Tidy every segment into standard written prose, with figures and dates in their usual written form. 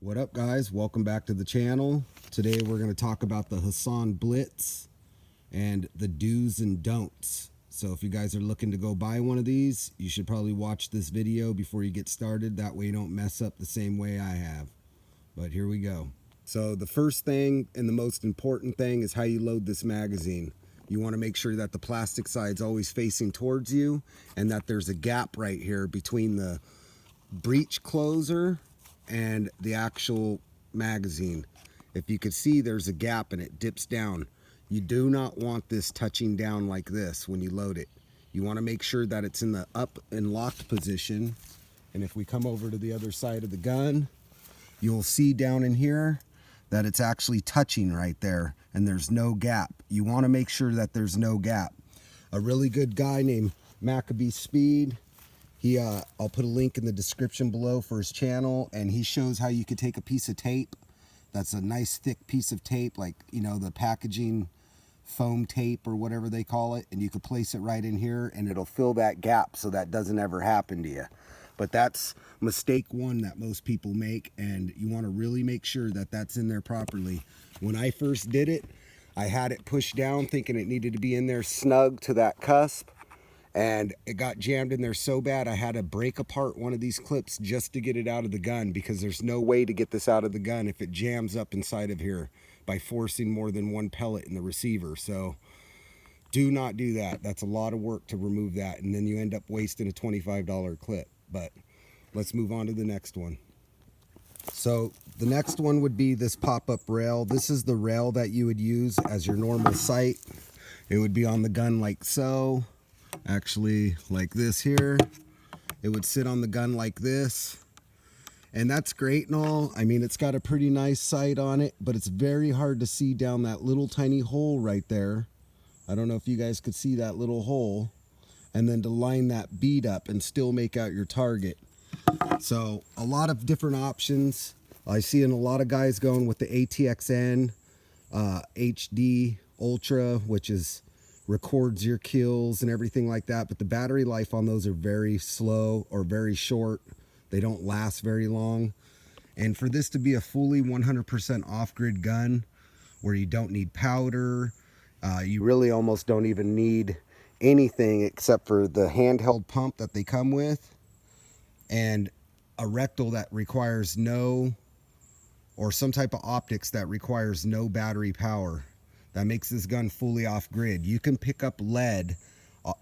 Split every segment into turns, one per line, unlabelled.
What up, guys? Welcome back to the channel. Today we're going to talk about the Hatsan Blitz and the do's and don'ts. So if you guys are looking to go buy one of these, you should probably watch this video before you get started. That way you don't mess up the same way I have. But here we go. So the first thing and the most important thing is how you load this magazine. You want to make sure that the plastic side's always facing towards you and that there's a gap right here between the breech closer and the actual magazine. If you could see, there's a gap and it dips down. You do not want this touching down like this when you load it. You want to make sure that it's in the up and locked position. And if we come over to the other side of the gun, you'll see down in here that it's actually touching right there and there's no gap. You want to make sure that there's no gap. A really good guy named Maccabee Speed, I'll put a link in the description below for his channel, and he shows how you could take a piece of tape that's a nice thick piece of tape, like, you know, the packaging foam tape or whatever they call it, and you could place it right in here and it'll fill that gap so that doesn't ever happen to you. But that's mistake one that most people make, and you want to really make sure that that's in there properly. When I first did it, I had it pushed down thinking it needed to be in there snug to that cusp, and it got jammed in there so bad I had to break apart one of these clips just to get it out of the gun, because there's no way to get this out of the gun if it jams up inside of here by forcing more than one pellet in the receiver. So do not do that. That's a lot of work to remove that, and then you end up wasting a $25 clip. But let's move on to the next one. So the next one would be this pop-up rail. This is the rail that you would use as your normal sight. It would be on the gun like so. Actually, like this here. It would sit on the gun like this, and that's great and all. I mean, it's got a pretty nice sight on it, but it's very hard to see down that little tiny hole right there. I don't know if you guys could see that little hole, and then to line that bead up and still make out your target. So a lot of different options. I see in a lot of guys going with the ATXN HD Ultra, which is records your kills and everything like that, but the battery life on those are very slow or very short. They don't last very long. And for this to be a fully 100% off-grid gun where you don't need powder, you really almost don't even need anything except for the handheld pump that they come with and a rectal that requires no, or some type of optics that requires no battery power. That makes this gun fully off-grid. You can pick up lead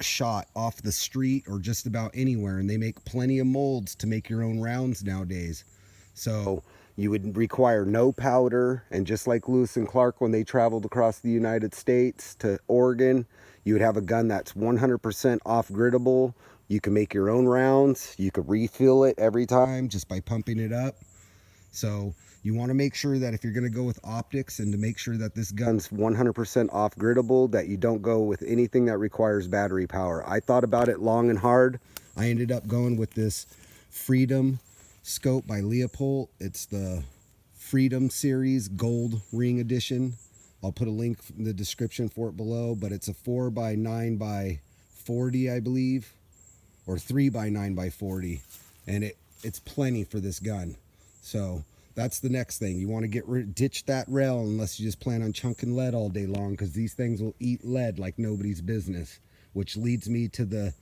shot off the street or just about anywhere, and they make plenty of molds to make your own rounds nowadays. So you would require no powder, and just like Lewis and Clark when they traveled across the United States to Oregon, you would have a gun that's 100% off-griddable. You can make your own rounds. You could refill it every time just by pumping it up. So you want to make sure that if you're going to go with optics, and to make sure that this gun's 100% off-griddable, that you don't go with anything that requires battery power. I thought about it long and hard. I ended up going with this Freedom scope by Leopold. It's the Freedom Series Gold Ring Edition. I'll put a link in the description for it below, but it's a 4x9x40, I believe, or 3x9x40, and it's plenty for this gun. So that's the next thing. You want to ditch that rail unless you just plan on chunking lead all day long, because these things will eat lead like nobody's business. Which leads me to the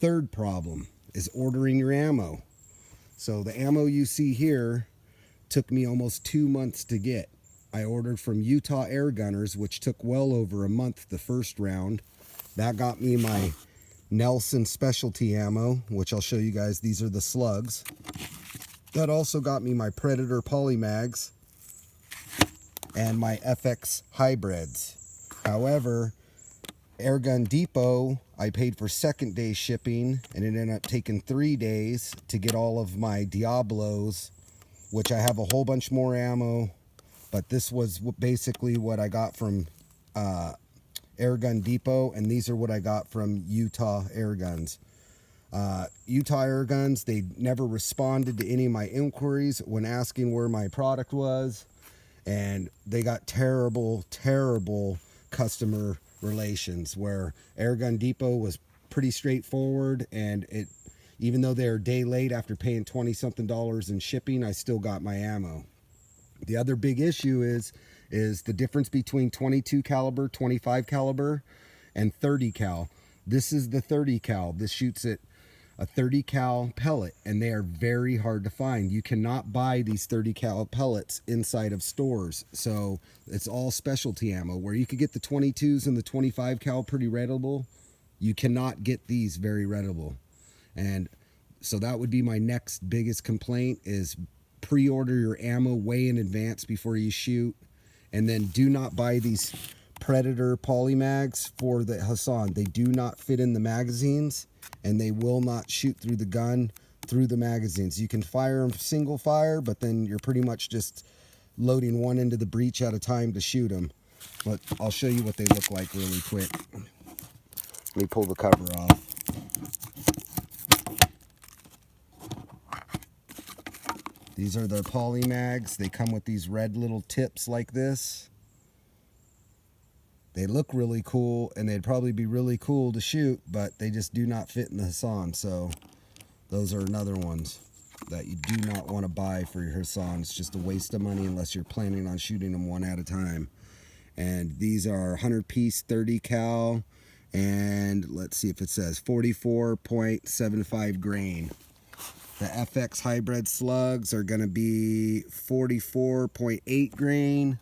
third problem, is ordering your ammo. So the ammo you see here took me almost 2 months to get. I ordered from Utah Air Gunners, which took well over a month the first round. That got me my Nelson specialty ammo, which I'll show you guys. These are the slugs. That also got me my Predator polymags and my FX hybrids. However, Airgun Depot, I paid for second day shipping, and it ended up taking 3 days to get all of my Diabolos, which I have a whole bunch more ammo, but this was basically what I got from Airgun Depot, and these are what I got from Utah Air Guns. Utah Air Guns, they never responded to any of my inquiries when asking where my product was, and they got terrible customer relations, where Airgun Depot was pretty straightforward, and Even though they're a day late after paying 20 something dollars in shipping, I still got my ammo. The other big issue is the difference between 22 caliber, 25 caliber, and 30 cal. This is the 30 cal. This shoots at a 30 cal pellet, and they are very hard to find. You cannot buy these 30 cal pellets inside of stores, so it's all specialty ammo. Where you could get the 22s and the 25 cal pretty readable, you cannot get these very readable. And so that would be my next biggest complaint, is pre-order your ammo way in advance before you shoot. And then do not buy these Predator polymags for the Hatsan. They do not fit in the magazines, and they will not shoot through the gun through the magazines. You can fire them single fire, but then you're pretty much just loading one into the breech at a time to shoot them. But I'll show you what they look like really quick. Let me pull the cover off. These are the polymags. They come with these red little tips like this. They look really cool, and they'd probably be really cool to shoot, but they just do not fit in the Hatsan. So those are another ones that you do not want to buy for your Hatsan. It's just a waste of money unless you're planning on shooting them one at a time. And these are 100 piece 30 cal, and let's see if it says 44.75 grain. The FX hybrid slugs are going to be 44.8 grain.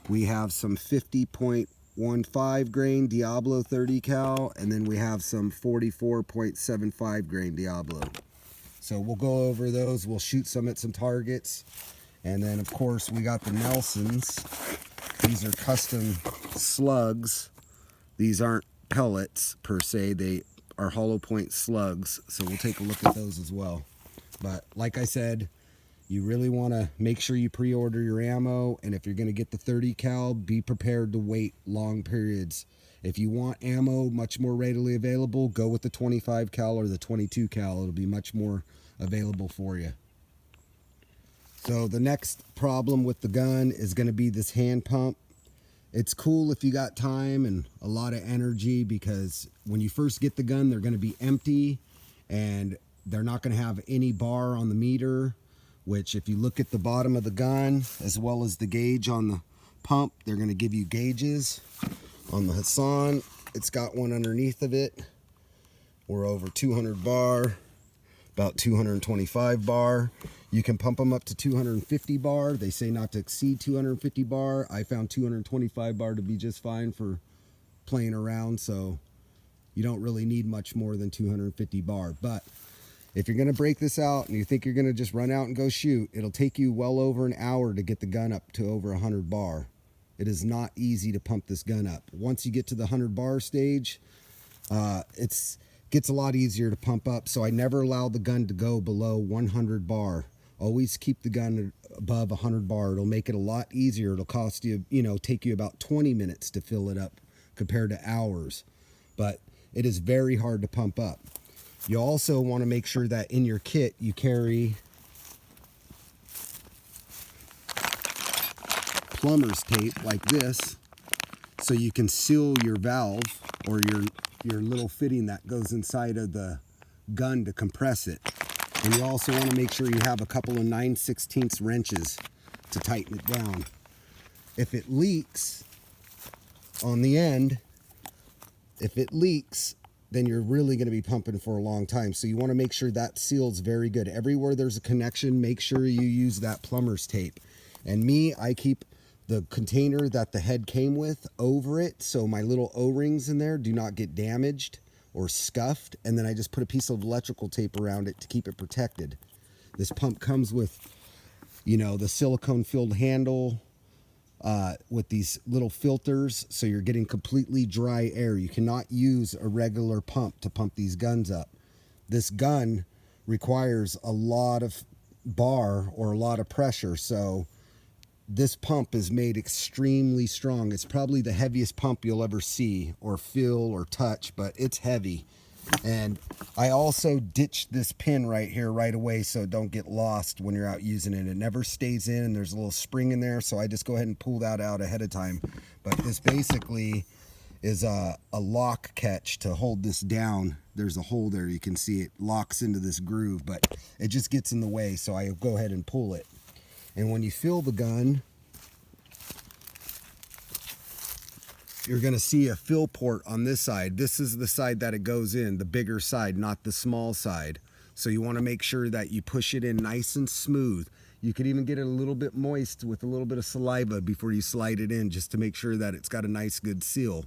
We have some 50.15 grain Diablo 30 cal, and then we have some 44.75 grain Diablo. So we'll go over those. We'll shoot some at some targets. And then of course we got the Nelsons. These are custom slugs. These aren't pellets per se, they are hollow point slugs. So we'll take a look at those as well. But like I said, you really want to make sure you pre-order your ammo, and if you're going to get the 30 cal, be prepared to wait long periods. If you want ammo much more readily available, go with the 25 cal or the 22 cal. It'll be much more available for you. So the next problem with the gun is going to be this hand pump. It's cool if you got time and a lot of energy, because when you first get the gun, they're going to be empty, and they're not going to have any bar on the meter, which if you look at the bottom of the gun, as well as the gauge on the pump, they're going to give you gauges. On the Hatsan, it's got one underneath of it. We're over 200 bar, about 225 bar. You can pump them up to 250 bar. They say not to exceed 250 bar. I found 225 bar to be just fine for playing around, so you don't really need much more than 250 bar. But if you're going to break this out and you think you're going to just run out and go shoot, it'll take you well over an hour to get the gun up to over 100 bar. It is not easy to pump this gun up. Once you get to the 100 bar stage, it gets a lot easier to pump up. So I never allow the gun to go below 100 bar. Always keep the gun above 100 bar. It'll make it a lot easier. It'll cost you, take you about 20 minutes to fill it up compared to hours. But it is very hard to pump up. You also want to make sure that in your kit you carry plumber's tape like this, so you can seal your valve or your little fitting that goes inside of the gun to compress it. And you also want to make sure you have a couple of 9/16 wrenches to tighten it down. If it leaks on the end, then you're really going to be pumping for a long time. So you want to make sure that seal's very good. Everywhere there's a connection, make sure you use that plumber's tape. And I keep the container that the head came with over it, so my little O-rings in there do not get damaged or scuffed. And then I just put a piece of electrical tape around it to keep it protected. This pump comes with, the silicone filled handle, with these little filters, so you're getting completely dry air. You cannot use a regular pump to pump these guns up. This gun requires a lot of bar or a lot of pressure, so this pump is made extremely strong. It's probably the heaviest pump you'll ever see or feel or touch, but it's heavy. And I also ditched this pin right here right away so it don't get lost when you're out using it. It never stays in, and there's a little spring in there, so I just go ahead and pull that out ahead of time. But this basically is a lock catch to hold this down. There's a hole there, you can see it locks into this groove, but it just gets in the way, so I go ahead and pull it. And when you fill the gun, you're going to see a fill port on this side. This is the side that it goes in, the bigger side, not the small side. So you want to make sure that you push it in nice and smooth. You could even get it a little bit moist with a little bit of saliva before you slide it in, just to make sure that it's got a nice good seal.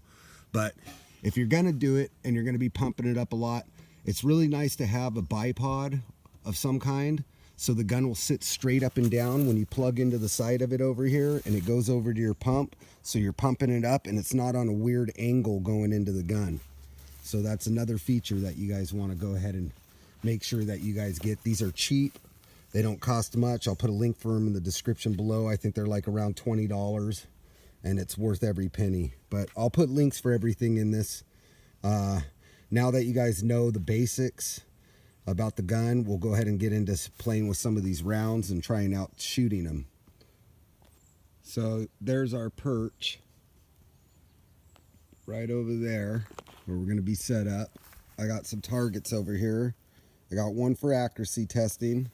But if you're going to do it and you're going to be pumping it up a lot, it's really nice to have a bipod of some kind, so the gun will sit straight up and down when you plug into the side of it over here, and it goes over to your pump, so you're pumping it up and it's not on a weird angle going into the gun. So that's another feature that you guys want to go ahead and make sure that you guys get. These are cheap, they don't cost much. I'll put a link for them in the description below. I think they're like around $20, and it's worth every penny. But I'll put links for everything in this. Now that you guys know the basics about the gun, we'll go ahead and get into playing with some of these rounds and trying out shooting them. So there's our perch right over there where we're going to be set up. I got some targets over here. I got one for accuracy testing.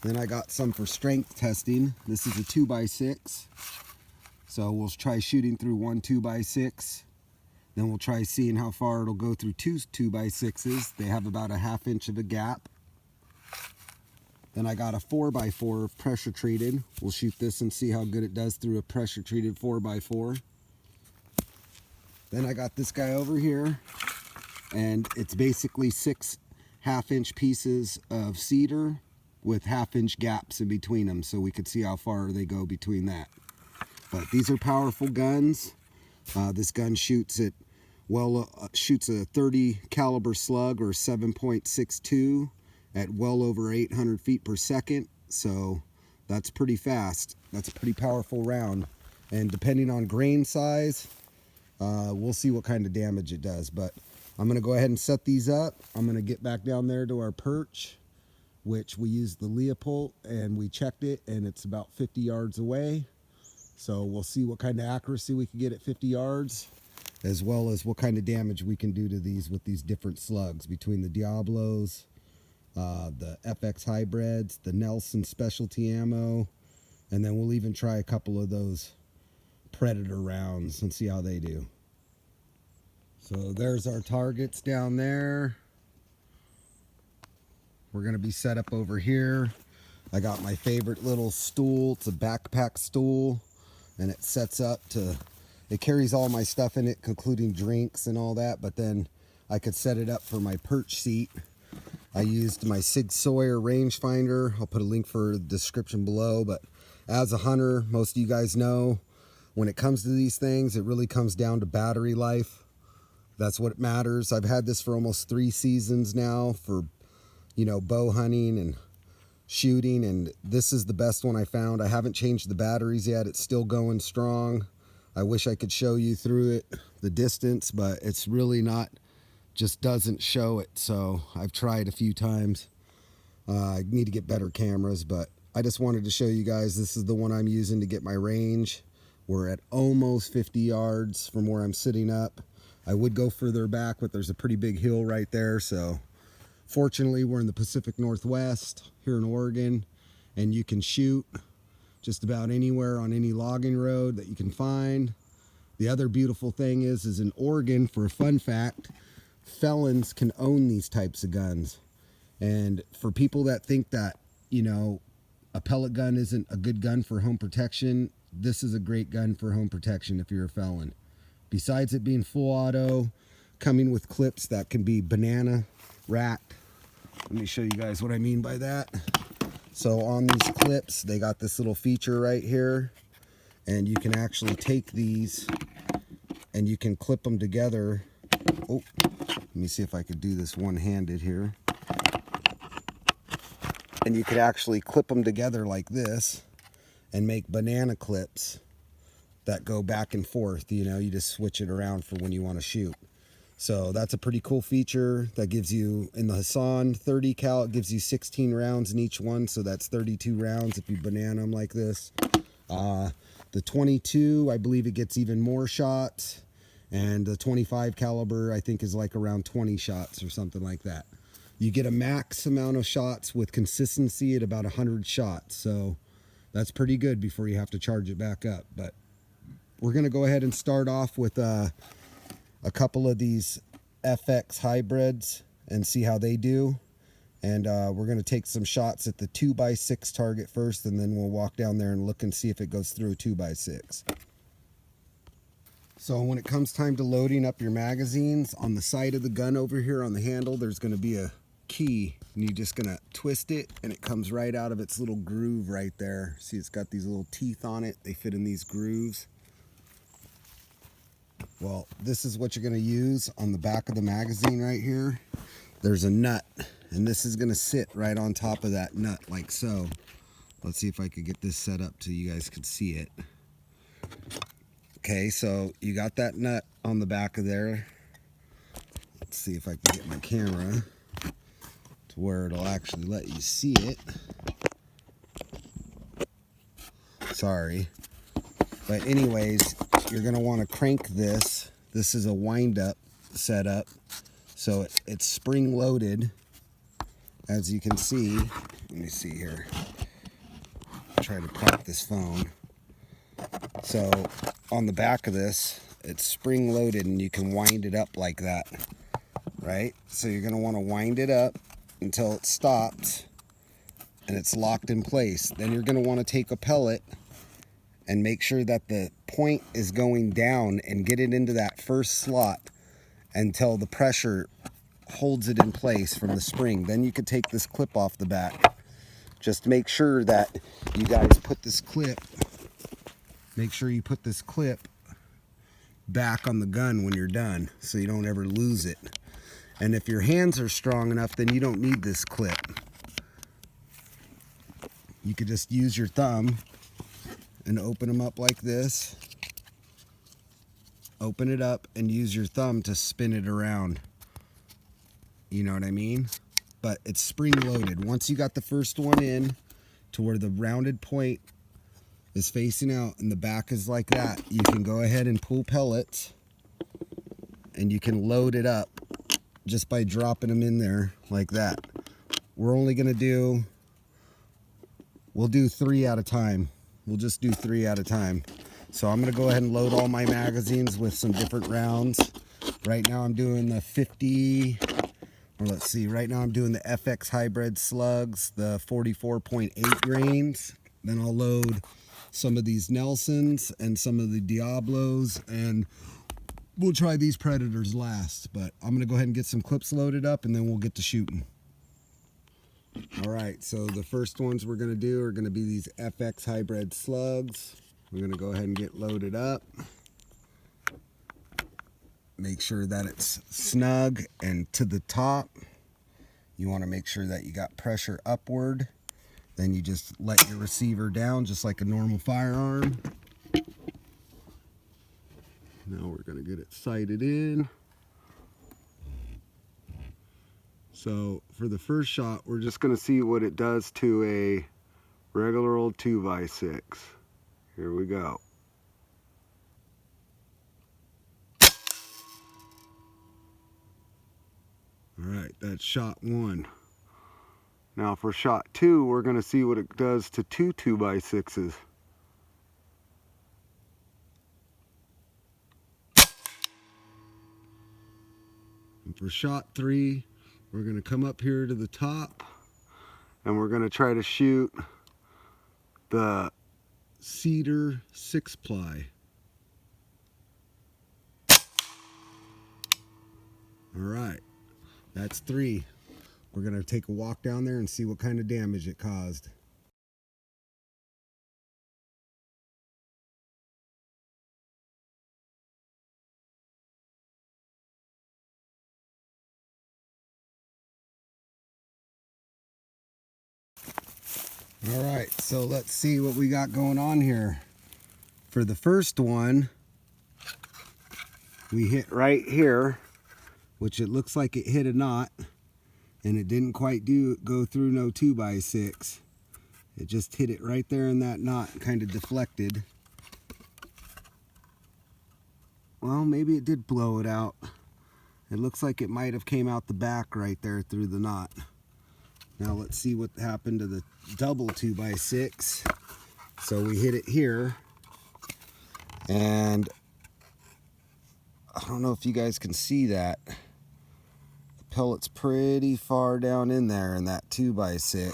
Then I got some for strength testing. This is a 2x6. So we'll try shooting through one 2x6. Then we'll try seeing how far it'll go through two 2x6s. They have about a ½ inch of a gap. Then I got a 4x4 pressure treated. We'll shoot this and see how good it does through a pressure treated 4x4. Then I got this guy over here, and it's basically 6 ½ inch pieces of cedar with ½ inch gaps in between them, so we could see how far they go between that. But these are powerful guns. This gun shoots at shoots a 30 caliber slug, or 7.62 at well over 800 feet per second. So that's pretty fast. That's a pretty powerful round. And depending on grain size, we'll see what kind of damage it does. But I'm going to go ahead and set these up. I'm going to get back down there to our perch, which we used the Leopold, and we checked it, and it's about 50 yards away. So we'll see what kind of accuracy we can get at 50 yards, as well as what kind of damage we can do to these with these different slugs, between the Diabolos, the FX hybrids, the Nelson specialty ammo, and then we'll even try a couple of those Predator rounds and see how they do. So there's our targets down there. We're going to be set up over here. I got my favorite little stool. It's a backpack stool, and it sets up to, it carries all my stuff in it, including drinks and all that, but then I could set it up for my perch seat. I used my Sig Sauer rangefinder. I'll put a link for the description below, but as a hunter, most of you guys know, when it comes to these things, it really comes down to battery life. That's what matters. I've had this for almost 3 seasons now for, you know, bow hunting and shooting, and this is the best one I found. I haven't changed the batteries yet. It's still going strong. I wish I could show you through it the distance, but it's really not, just doesn't show it. So I've tried a few times. I need to get better cameras, but I just wanted to show you guys, this is the one I'm using to get my range. We're at almost 50 yards from where I'm sitting up. I would go further back, but there's a pretty big hill right there. So fortunately, we're in the Pacific Northwest here in Oregon, and you can shoot just about anywhere on any logging road that you can find. The other beautiful thing is in Oregon, for a fun fact, felons can own these types of guns. And for people that think that, you know, a pellet gun isn't a good gun for home protection, this is a great gun for home protection if you're a felon. Besides it being full auto, coming with clips that can be banana racked. Let me show you guys what I mean by that. So on these clips, they got this little feature right here, and you can actually take these and you can clip them together. Oh, let me see if I could do this one-handed here. And you could actually clip them together like this and make banana clips that go back and forth. You know, you just switch it around for when you want to shoot. So that's a pretty cool feature that gives you, in the Hatsan 30 cal, it gives you 16 rounds in each one, so that's 32 rounds if you banana them like this. The 22, I believe it gets even more shots, And the 25 caliber, I think, is like around 20 shots or something like that. You get a max amount of shots with consistency at about 100 shots. So that's pretty good before you have to charge it back up. But we're going to go ahead and start off with a couple of these FX hybrids and see how they do. And we're going to take some shots at the 2x6 target first, and then we'll walk down there and look and see if it goes through a 2x6. So when it comes time to loading up your magazines, on the side of the gun over here on the handle, there's going to be a key, and you're just going to twist it, and it comes right out of its little groove right there. See, it's got these little teeth on it. They fit in these grooves. Well, this is what you're going to use on the back of the magazine right here. There's a nut, and this is going to sit right on top of that nut like so. Let's see if I could get this set up so you guys can see it. Okay, so you got that nut on the back of there. Let's see if I can get my camera to where it'll actually let you see it. Sorry. But anyways, you're going to want to crank this. This is a wind-up setup. So it's spring-loaded, as you can see. Let me see here. Try to prop this phone. So on the back of this, it's spring-loaded, and you can wind it up like that, right? So you're going to want to wind it up until it stops, and it's locked in place. Then you're going to want to take a pellet and make sure that the point is going down and get it into that first slot until the pressure holds it in place from the spring. Then you can take this clip off the back. Just make sure that you guys put this clip, make sure you put this clip back on the gun when you're done so you don't ever lose it. And if your hands are strong enough, then you don't need this clip. You could just use your thumb and open them up like this. Open it up and use your thumb to spin it around. You know what I mean? But it's spring loaded. Once you got the first one in to where the rounded point is facing out and the back is like that, you can go ahead and pull pellets, and you can load it up just by dropping them in there like that. We're only going to do, we'll do 3 at a time. We'll just do 3 at a time. So I'm going to go ahead and load all my magazines with some different rounds. Right now I'm doing the 50, or let's see, right now I'm doing the FX hybrid slugs, the 44.8 grains. Then I'll load some of these Nelsons and some of the Diabolos, and we'll try these Predators last. But I'm going to go ahead and get some clips loaded up, and then we'll get to shooting. All right, so the first ones we're going to do are going to be these FX hybrid slugs. We're going to go ahead and get loaded up. Make sure that it's snug and to the top. You want to make sure that you got pressure upward. Then you just let your receiver down just like a normal firearm. Now we're going to get it sighted in. So for the first shot, we're just going to see what it does to a regular old 2x6. Here we go. All right, that's shot 1. Now for shot 2, we're going to see what it does to 2 2x6s. And for shot 3, we're going to come up here to the top, and we're going to try to shoot the cedar 6-ply. All right, that's 3. We're going to take a walk down there and see what kind of damage it caused. All right, so let's see what we got going on here. For the first one, we hit right here, which it looks like it hit a knot, and it didn't quite go through no 2x6. It just hit it right there in that knot, kind of deflected. Well, maybe it did blow it out. It looks like it might have came out the back right there through the knot. Now let's see what happened to the double 2x6. So we hit it here, and I don't know if you guys can see that. The pellet's pretty far down in there in that 2x6.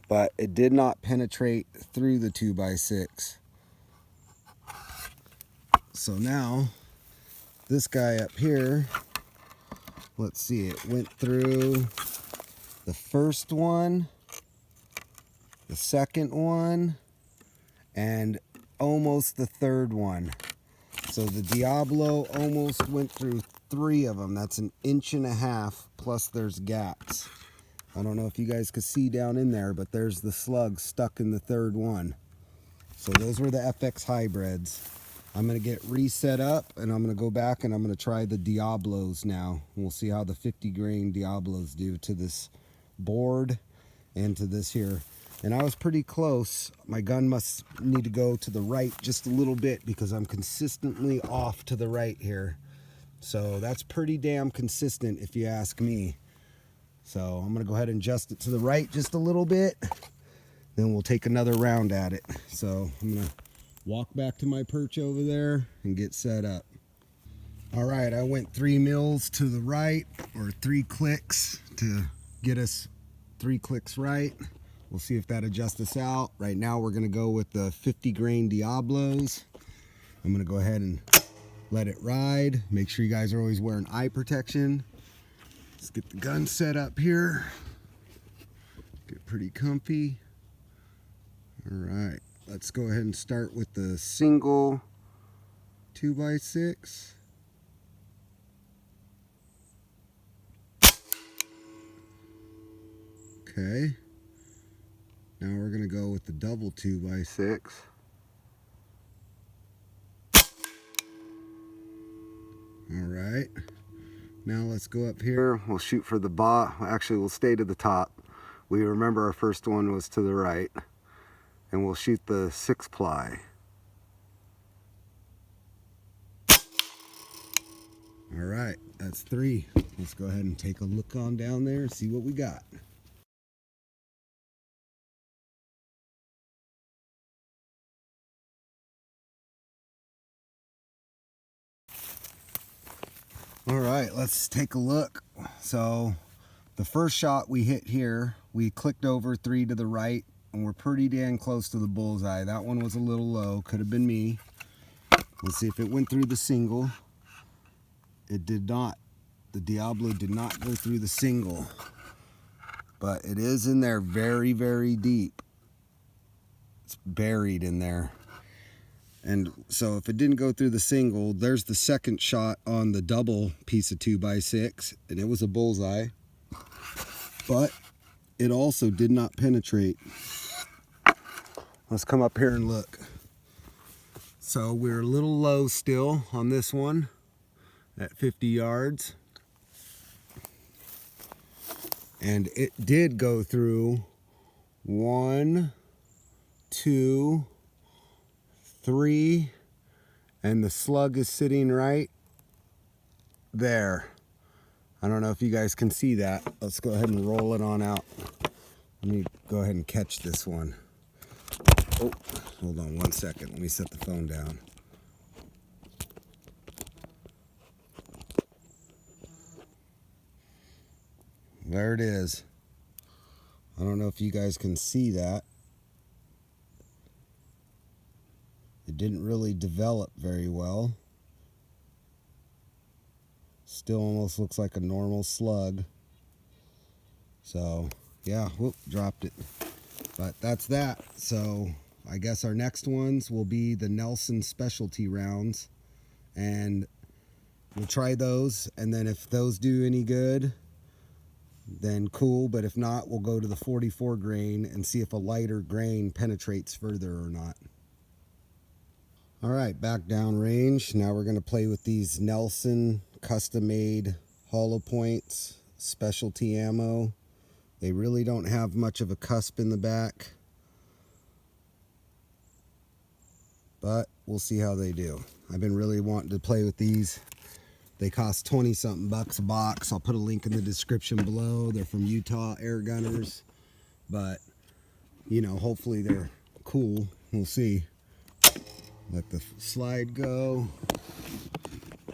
But it did not penetrate through the 2x6. So now, this guy up here, let's see, it went through the first one, the second one, and almost the third one. So the Diabolo almost went through 3 of them. That's 1.5 inches, plus there's gaps. I don't know if you guys could see down in there, but there's the slug stuck in the third one. So those were the FX hybrids. I'm going to get reset up, and I'm going to go back and I'm going to try the Diablos now. We'll see how the 50 grain Diablos do to this board and to this here. And I was pretty close. My gun must need to go to the right just a little bit because I'm consistently off to the right here. So that's pretty damn consistent if you ask me. So I'm going to go ahead and adjust it to the right just a little bit. Then we'll take another round at it. So I'm going to walk back to my perch over there and get set up. All right, I went 3 mils to the right, or 3 clicks to get us 3 clicks right. We'll see if that adjusts us out. Right now we're going to go with the 50 grain Diablos. I'm going to go ahead and let it ride. Make sure you guys are always wearing eye protection. Let's get the gun set up here. Get pretty comfy. All right, let's go ahead and start with the single 2x6. Okay. Now we're going to go with the double 2x6. All right. Now let's go up here. We'll shoot for the bottom. Actually, we'll stay to the top. We remember our first one was to the right. And we'll shoot the 6-ply. All right, that's 3. Let's go ahead and take a look on down there and see what we got. All right, let's take a look. So the first shot we hit here, we clicked over 3 to the right, and we're pretty damn close to the bullseye. That one was a little low, could have been me. Let's see if it went through the single. It did not. The Diablo did not go through the single, but it is in there very, very deep. It's buried in there. And so if it didn't go through the single, there's the second shot on the double piece of 2x6, and it was a bullseye, but it also did not penetrate. Let's come up here and look. So we're a little low still on this one at 50 yards. And it did go through 1, 2, 3, and the slug is sitting right there. I don't know if you guys can see that. Let's go ahead and roll it on out. Let me go ahead and catch this one. Oh, hold on 1 second. Let me set the phone down. There it is. I don't know if you guys can see that. It didn't really develop very well. Still almost looks like a normal slug. So, yeah, whoop, dropped it. But that's that. So, I guess our next ones will be the Nelson specialty rounds. And we'll try those. And then if those do any good, then cool. But if not, we'll go to the 44 grain and see if a lighter grain penetrates further or not. All right, back down range. Now we're going to play with these Nelson custom-made hollow points, specialty ammo. They really don't have much of a cusp in the back, but we'll see how they do. I've been really wanting to play with these. They cost 20 something bucks a box. I'll put a link in the description below. They're from Utah Air Gunners, but you know, hopefully they're cool. We'll see. Let the slide go.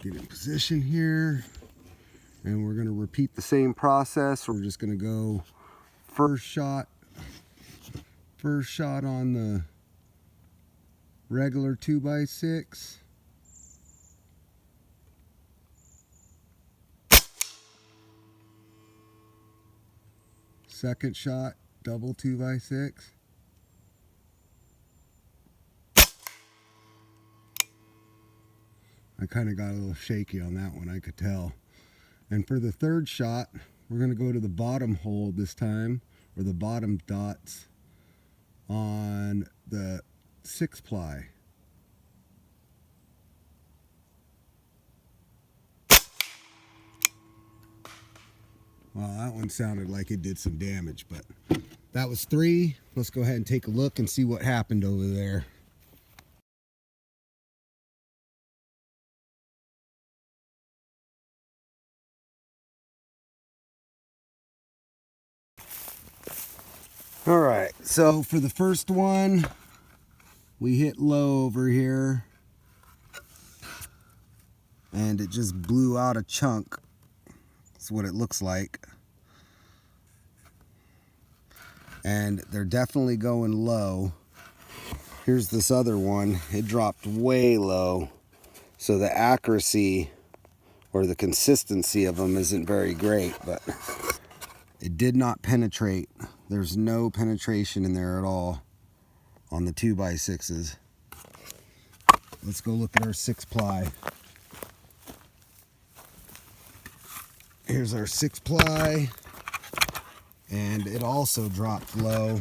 Get in position here. And we're going to repeat the same process. We're just going to go first shot on the regular 2x6. Second shot, double 2x6. I kind of got a little shaky on that one, I could tell. And for the third shot, we're going to go to the bottom hole this time, or the bottom dots on the 6-ply. Well, that one sounded like it did some damage, but that was 3. Let's go ahead and take a look and see what happened over there. All right, so for the first one, we hit low over here, and it just blew out a chunk. That's what it looks like. And they're definitely going low. Here's this other one. It dropped way low, so the accuracy or the consistency of them isn't very great, but it did not penetrate. There's no penetration in there at all on the 2x6s. Let's go look at our 6-ply. Here's our 6-ply, and it also dropped low.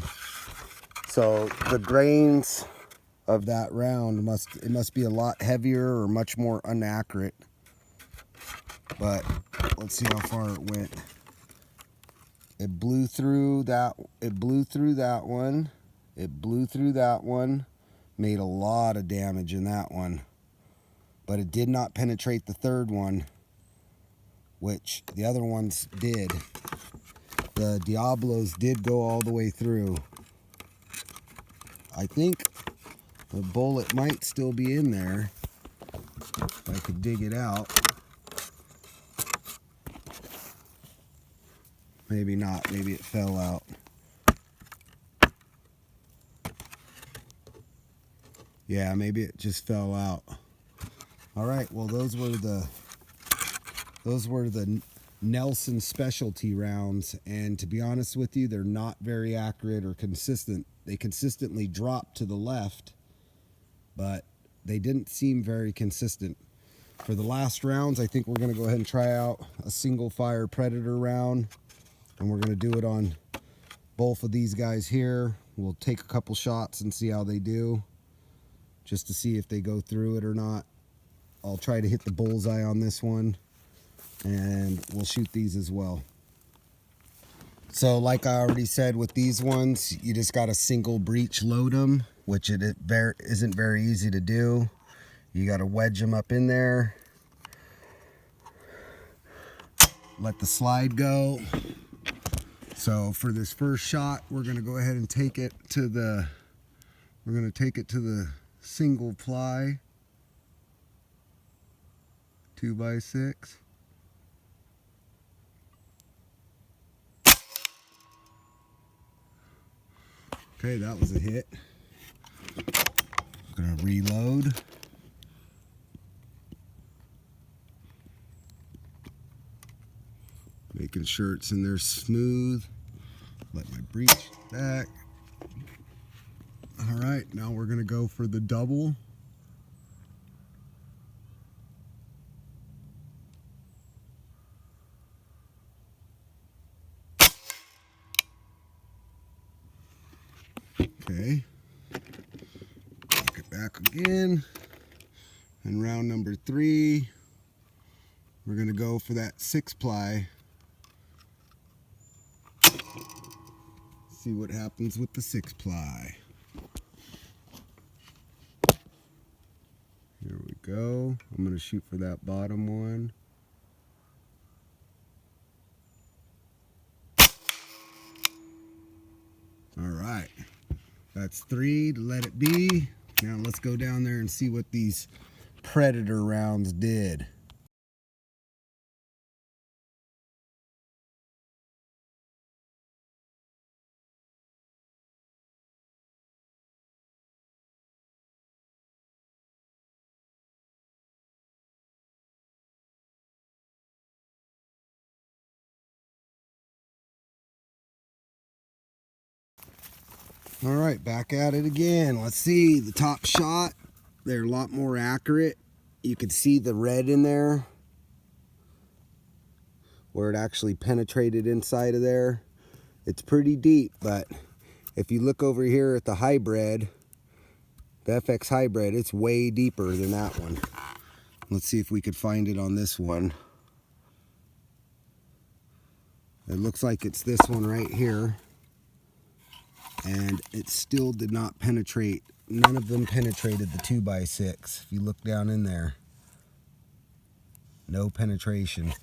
So the grains of that round must be a lot heavier or much more inaccurate. But let's see how far it went. It blew through that. It blew through that one. It blew through that one. Made a lot of damage in that one. But it did not penetrate the third one, which the other ones did. The Diabolos did go all the way through. I think the bullet might still be in there. If I could dig it out. Maybe not. Maybe it fell out. Yeah, maybe it just fell out. All right. Well, those were the Nelson specialty rounds, and to be honest with you, they're not very accurate or consistent. They consistently drop to the left, but they didn't seem very consistent. For the last rounds, I think we're going to go ahead and try out a single fire Predator round, and we're going to do it on both of these guys here. We'll take a couple shots and see how they do, just to see if they go through it or not. I'll try to hit the bullseye on this one, and we'll shoot these as well. So like I already said, with these ones, you just got to single breech load them, which it isn't very easy to do. You got to wedge them up in there, let the slide go. So for this first shot, we're going to go ahead and take it to the single ply 2x6. Okay, that was a hit. I'm gonna reload. Making sure it's in there smooth. Let my breech back. All right, now we're gonna go for the double. Okay, lock it back again. And round number 3, we're gonna go for that 6-ply. See what happens with the 6-ply. go. I'm going to shoot for that bottom one. All right. That's 3 to let it be. Now let's go down there and see what these predator rounds did. All right, back at it again. Let's see the top shot. They're a lot more accurate. You can see the red in there where it actually penetrated inside of there. It's pretty deep, but if you look over here at the hybrid, the FX hybrid, it's way deeper than that one. Let's see if we could find it on this one. It looks like it's this one right here. And it still did not penetrate. None of them penetrated the 2x6. If you look down in there, no penetration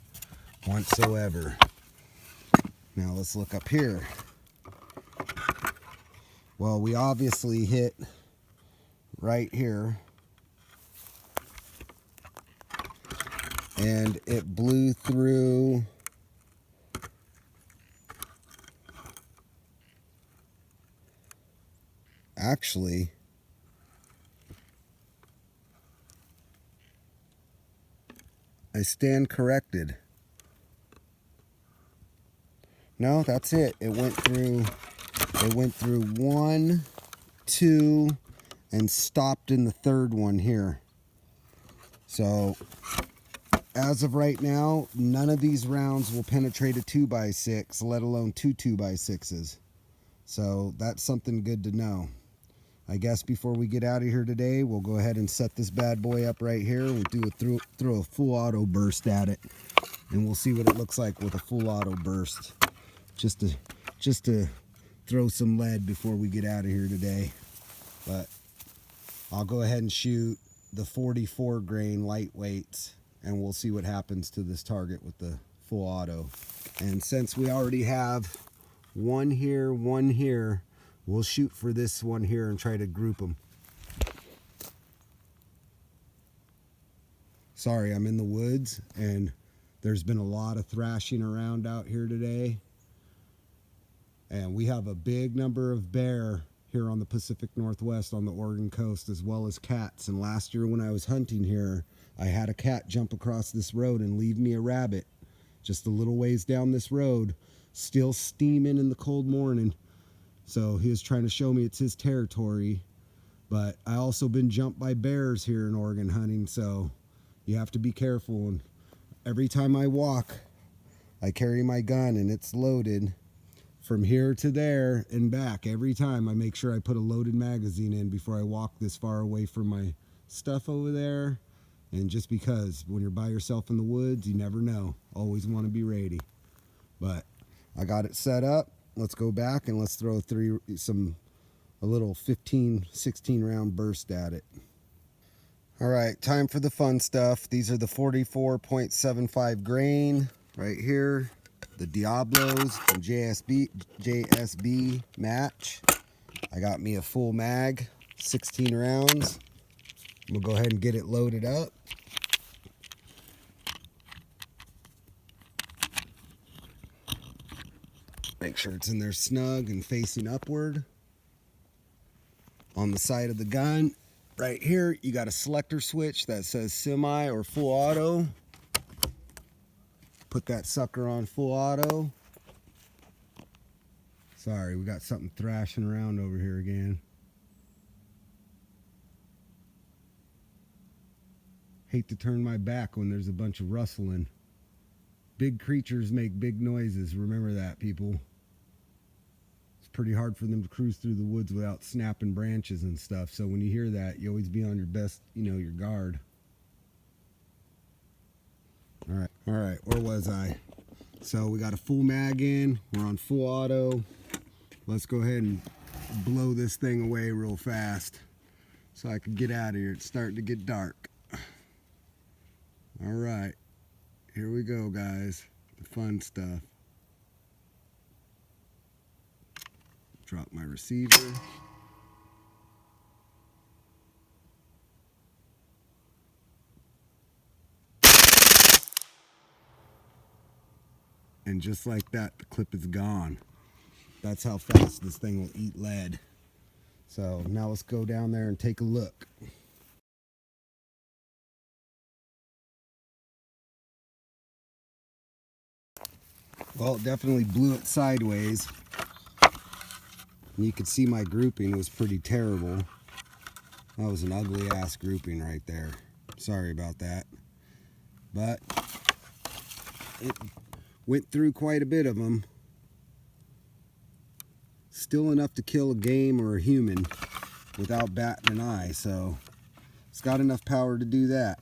whatsoever. Now let's look up here. Well, we obviously hit right here. And it blew through actually I stand corrected. No, that's it. It went through 1, 2, and stopped in the third one here. So as of right now, none of these rounds will penetrate a 2x6, let alone 2 2x6s. So that's something good to know. I guess before we get out of here today, we'll go ahead and set this bad boy up right here. We'll do throw a full auto burst at it, and we'll see what it looks like with a full auto burst. Just to throw some lead before we get out of here today. But I'll go ahead and shoot the 44 grain lightweights, and we'll see what happens to this target with the full auto. And since we already have one here, we'll shoot for this one here and try to group them. Sorry, I'm in the woods and there's been a lot of thrashing around out here today. And we have a big number of bear here on the Pacific Northwest on the Oregon coast, as well as cats. And last year when I was hunting here, I had a cat jump across this road and leave me a rabbit just a little ways down this road, still steaming in the cold morning. So he was trying to show me it's his territory. But I also been jumped by bears here in Oregon hunting, so you have to be careful. And every time I walk, I carry my gun and it's loaded from here to there and back. Every time I make sure I put a loaded magazine in before I walk this far away from my stuff over there. And just because when you're by yourself in the woods, you never know. Always want to be ready. But I got it set up. Let's go back and let's throw a little 15, 16 round burst at it. All right, time for the fun stuff. These are the 44.75 grain right here. The Diablos from JSB match. I got me a full mag, 16 rounds. We'll go ahead and get it loaded up. Make sure it's in there snug and facing upward. On the side of the gun, right here, you got a selector switch that says semi or full auto. Put that sucker on full auto. Sorry, we got something thrashing around over here again. Hate to turn my back when there's a bunch of rustling. Big creatures make big noises. Remember that, people. It's pretty hard for them to cruise through the woods without snapping branches and stuff. So when you hear that, you always be on your best, your guard. All right, where was I? So we got a full mag in. We're on full auto. Let's go ahead and blow this thing away real fast so I can get out of here. It's starting to get dark. All right, here we go, guys. The fun stuff. Drop my receiver. And just like that, the clip is gone. That's how fast this thing will eat lead. So now let's go down there and take a look. Well, it definitely blew it sideways. And you could see my grouping was pretty terrible. That was an ugly ass grouping right there. Sorry about that. But it went through quite a bit of them. Still enough to kill a game or a human without batting an eye. So it's got enough power to do that.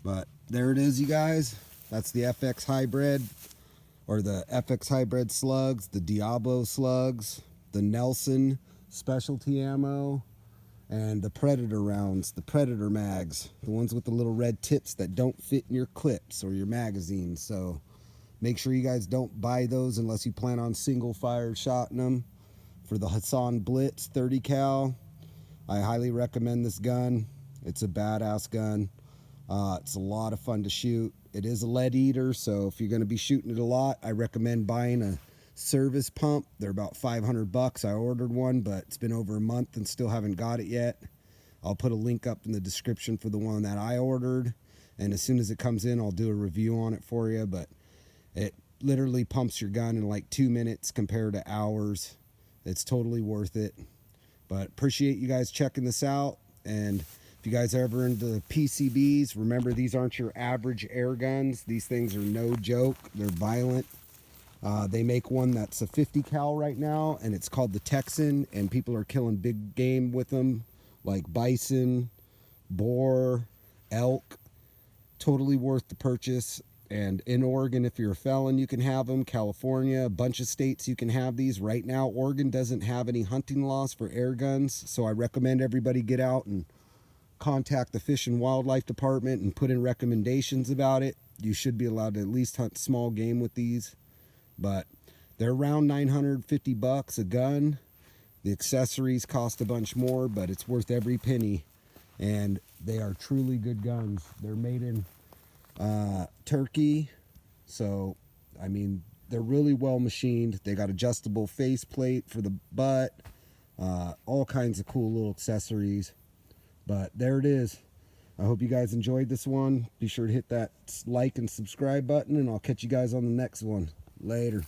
But there it is, you guys. That's the FX hybrid, or the FX hybrid slugs, the Diabolo slugs, the Nelson specialty ammo, and the Predator rounds, the Predator mags, the ones with the little red tips that don't fit in your clips or your magazines. So make sure you guys don't buy those unless you plan on single fire shotting them. For the Hatsan Blitz 30 cal, I highly recommend this gun. It's a badass gun. It's a lot of fun to shoot. It is a lead eater, so if you're going to be shooting it a lot, I recommend buying a service pump. They're about 500 bucks. I ordered one, but it's been over a month and still haven't got it yet. I'll put a link up in the description for the one that I ordered, and as soon as it comes in, I'll do a review on it for you. But it literally pumps your gun in like 2 minutes compared to hours. It's totally worth it. But appreciate you guys checking this out. And if you guys are ever into PCBs, remember these aren't your average air guns. These things are no joke. They're violent. They make one that's a 50 cal right now, and it's called the Texan, and people are killing big game with them, like bison, boar, elk. Totally worth the purchase. And in Oregon, if you're a felon, you can have them. California, a bunch of states you can have these. Right now, Oregon doesn't have any hunting laws for air guns, so I recommend everybody get out and contact the Fish and Wildlife Department and put in recommendations about it. You should be allowed to at least hunt small game with these. But they're around 950 bucks a gun. The accessories cost a bunch more, but it's worth every penny. And they are truly good guns. They're made in Turkey. So, I mean, they're really well machined. They got adjustable faceplate for the butt. All kinds of cool little accessories. But there it is. I hope you guys enjoyed this one. Be sure to hit that like and subscribe button, and I'll catch you guys on the next one. Later.